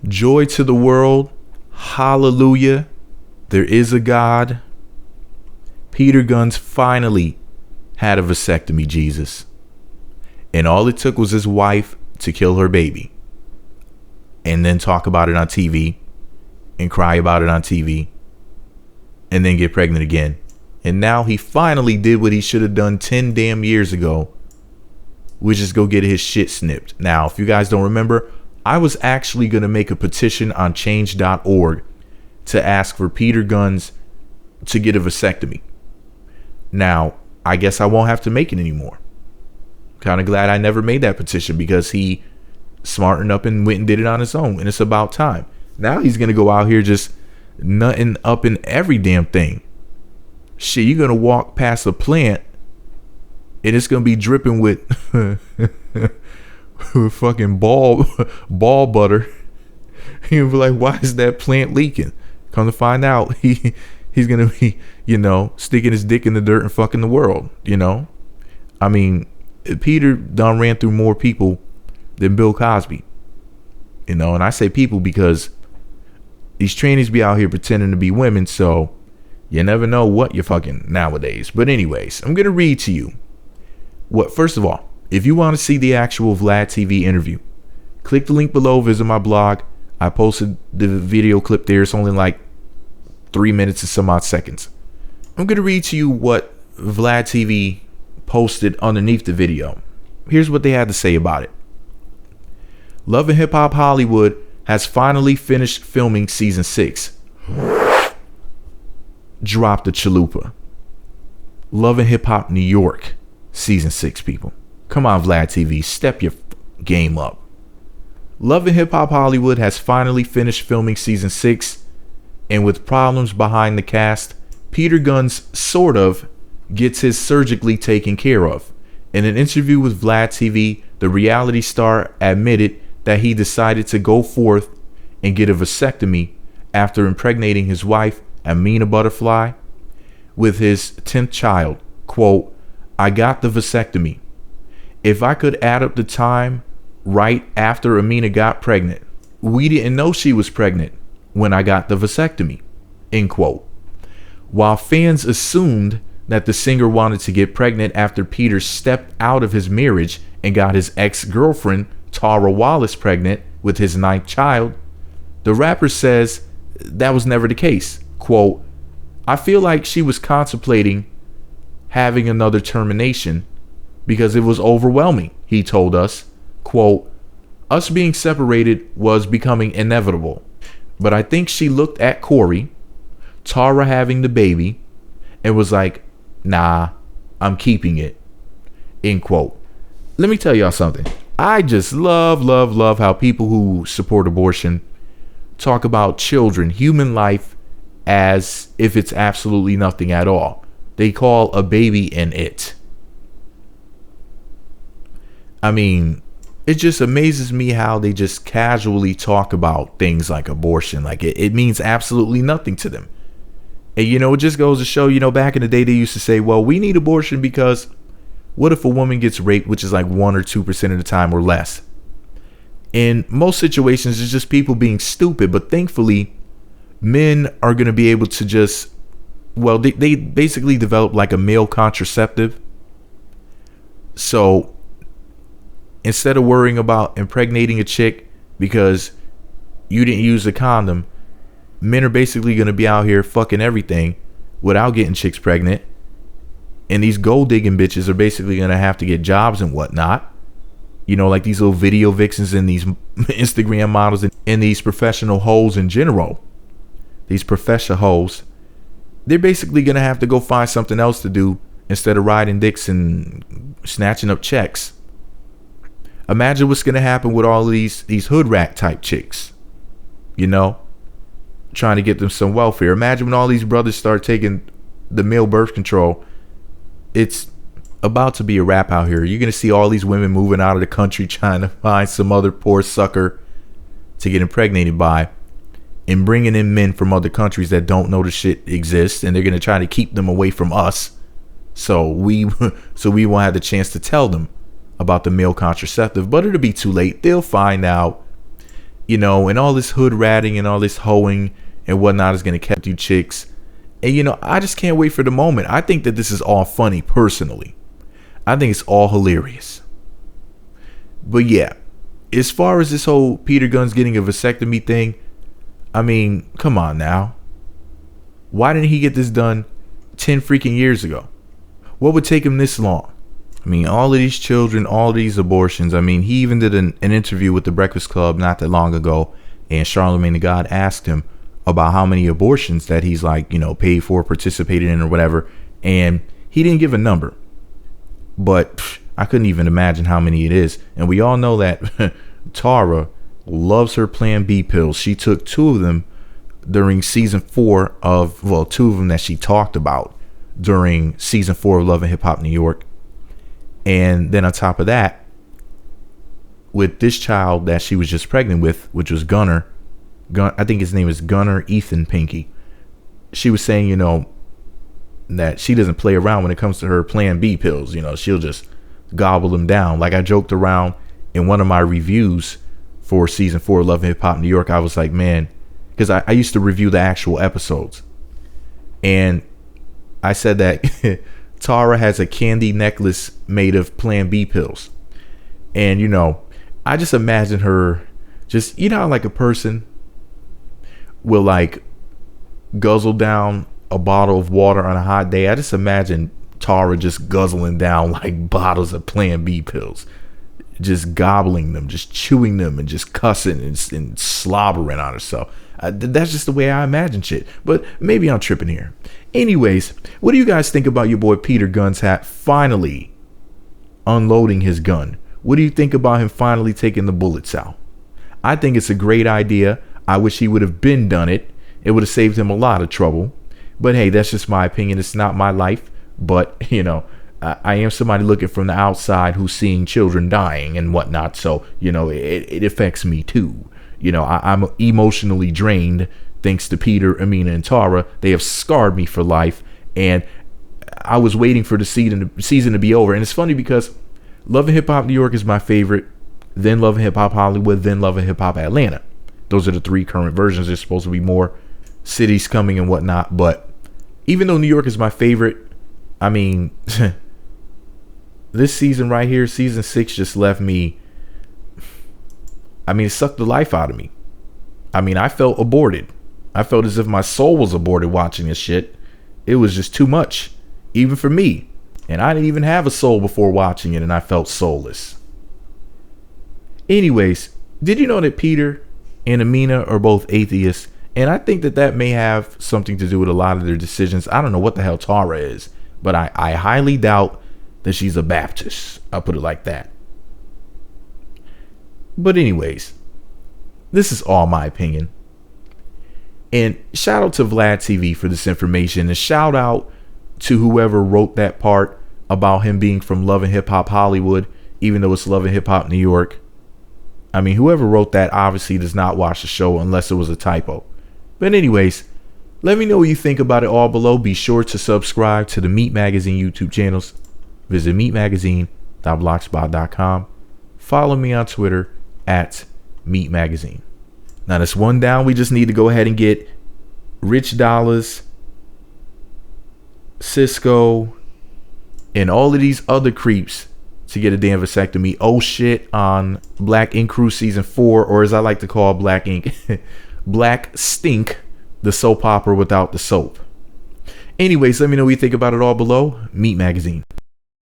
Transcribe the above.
Joy to the world. Hallelujah. There is a God. Peter Gunz finally had a vasectomy, Jesus. And all it took was his wife to kill her baby. And then talk about it on TV. And cry about it on TV. And then get pregnant again. And now he finally did what he should have done 10 damn years ago. Which is go get his shit snipped. Now, if you guys don't remember, I was actually going to make a petition on change.org to ask for Peter Gunz to get a vasectomy. Now, I guess I won't have to make it anymore. Kind of glad I never made that petition because he smartened up and went and did it on his own. And it's about time. Now he's going to go out here just nutting up in every damn thing. Shit, you're going to walk past a plant and it's going to be dripping with fucking ball butter. You'll be like, why is that plant leaking? Come to find out, he's going to be, sticking his dick in the dirt and fucking the world, I mean, Peter done ran through more people than Bill Cosby. And I say people because these trannies be out here pretending to be women, so you never know what you're fucking nowadays. But anyways, I'm going to read to you first of all, if you want to see the actual Vlad TV interview, click the link below, visit my blog. I posted the video clip there. It's only like 3 minutes and some odd seconds. I'm going to read to you what Vlad TV posted underneath the video. Here's what they had to say about it. Love and Hip Hop Hollywood has finally finished filming season 6. Drop the chalupa. Love and Hip Hop New York season 6, people. Come on, Vlad TV, step your game up. Love and Hip Hop Hollywood has finally finished filming season 6, and with problems behind the cast, Peter Gunz sort of gets his surgically taken care of. In an interview with Vlad TV, the reality star admitted that he decided to go forth and get a vasectomy after impregnating his wife, Amina Buddafly, with his 10th child. Quote, I got the vasectomy. If I could add up the time right after Amina got pregnant, we didn't know she was pregnant when I got the vasectomy. End quote. While fans assumed that the singer wanted to get pregnant after Peter stepped out of his marriage and got his ex-girlfriend, Tara Wallace, pregnant with his 9th child, the rapper says that was never the case. Quote, I feel like she was contemplating having another termination because it was overwhelming, he told us. Quote, us being separated was becoming inevitable, but I think she looked at Corey, Tara having the baby, and was like, nah, I'm keeping it. End quote. Let me tell y'all something. I just love how people who support abortion talk about children, human life, as if it's absolutely nothing at all. They call a baby an it. I mean, it just amazes me how they just casually talk about things like abortion. Like it means absolutely nothing to them. And, it just goes to show, back in the day, they used to say, well, we need abortion because what if a woman gets raped, which is like 1 or 2% of the time or less? In most situations, it's just people being stupid. But thankfully, men are going to be able to just, well, they basically develop like a male contraceptive. So instead of worrying about impregnating a chick because you didn't use a condom, men are basically going to be out here fucking everything without getting chicks pregnant. And these gold digging bitches are basically going to have to get jobs and whatnot. Like these little video vixens and these Instagram models and these professional hoes in general. These professional hoes. They're basically going to have to go find something else to do instead of riding dicks and snatching up checks. Imagine what's going to happen with all these hood rat type chicks. Trying to get them some welfare. Imagine when all these brothers start taking the male birth control. It's about to be a wrap out here. You're going to see all these women moving out of the country trying to find some other poor sucker to get impregnated by, and bringing in men from other countries that don't know the shit exists, and they're going to try to keep them away from us so we won't have the chance to tell them about the male contraceptive. But it'll be too late. They'll find out. you know, and all this hood ratting and all this hoeing and whatnot is going to catch you chicks. And, you know, I just can't wait for the moment. I think that this is all funny, personally. I think it's all hilarious. But yeah, as far as this whole Peter Gunz getting a vasectomy thing, I mean, come on now. Why didn't he get this done 10 freaking years ago? What would take him this long? I mean, all of these children, all of these abortions. I mean, he even did an interview with the Breakfast Club not that long ago, and Charlamagne the God asked him about how many abortions that he's, like, you know, paid for, participated in, or whatever, and he didn't give a number. But I couldn't even imagine how many it is. And we all know that Tara loves her Plan B pills. She took 2 of them during season 4 of, well, 2 of them that she talked about during season 4 of Love and Hip Hop New York. And then on top of that, with this child that she was just pregnant with, which was Gunner, I think his name is Gunner Ethan Pinky. She was saying, you know, that she doesn't play around when it comes to her Plan B pills. You know, she'll just gobble them down. Like I joked around in one of my reviews for season 4 of Love and Hip Hop New York. I was like, man, because I used to review the actual episodes. And I said that Tara has a candy necklace made of Plan B pills. And, you know, I just imagine her just, you know, how like a person will like guzzle down a bottle of water on a hot day. I just imagine Tara just guzzling down like bottles of Plan B pills, just gobbling them, just chewing them, and just cussing and slobbering on herself. That's just the way I imagine shit. But maybe I'm tripping here. Anyways, what do you guys think about your boy Peter Gunz finally unloading his gun? What do you think about him finally taking the bullets out? I think it's a great idea. I wish he would have been done it. It would have saved him a lot of trouble. But hey, that's just my opinion. It's not my life. But, you know, I am somebody looking from the outside who's seeing children dying and whatnot. So, you know, it affects me too. You know, I'm emotionally drained thanks to Peter, Amina, and Tara. They have scarred me for life. And I was waiting for the season to be over. And it's funny because Love and Hip Hop New York is my favorite. Then Love and Hip Hop Hollywood. Then Love and Hip Hop Atlanta. Those are the 3 current versions. There's supposed to be more cities coming and whatnot. But even though New York is my favorite, I mean, this season right here, season 6, just left me. I mean, it sucked the life out of me. I mean, I felt aborted. I felt as if my soul was aborted watching this shit. It was just too much, even for me. And I didn't even have a soul before watching it, and I felt soulless. Anyways, did you know that Peter and Amina are both atheists? And I think that may have something to do with a lot of their decisions. I don't know what the hell Tara is, but I highly doubt that she's a Baptist. I'll put it like that. But anyways, this is all my opinion. And shout out to Vlad TV for this information. And shout out to whoever wrote that part about him being from Love and Hip Hop Hollywood, even though it's Love and Hip Hop New York. I mean, whoever wrote that obviously does not watch the show unless it was a typo. But anyways, let me know what you think about it all below. Be sure to subscribe to the Meat Magazine YouTube channels. Visit meatmagazine.blogspot.com. Follow me on Twitter @meatmagazine. Now that's one down. We just need to go ahead and get Rich Dollars, Cisco, and all of these other creeps to get a damn vasectomy. Oh shit, on Black Ink Crew season 4, or as I like to call Black Ink, Black Stink, the soap opera without the soap. Anyways, let me know what you think about it all below. Meat Magazine.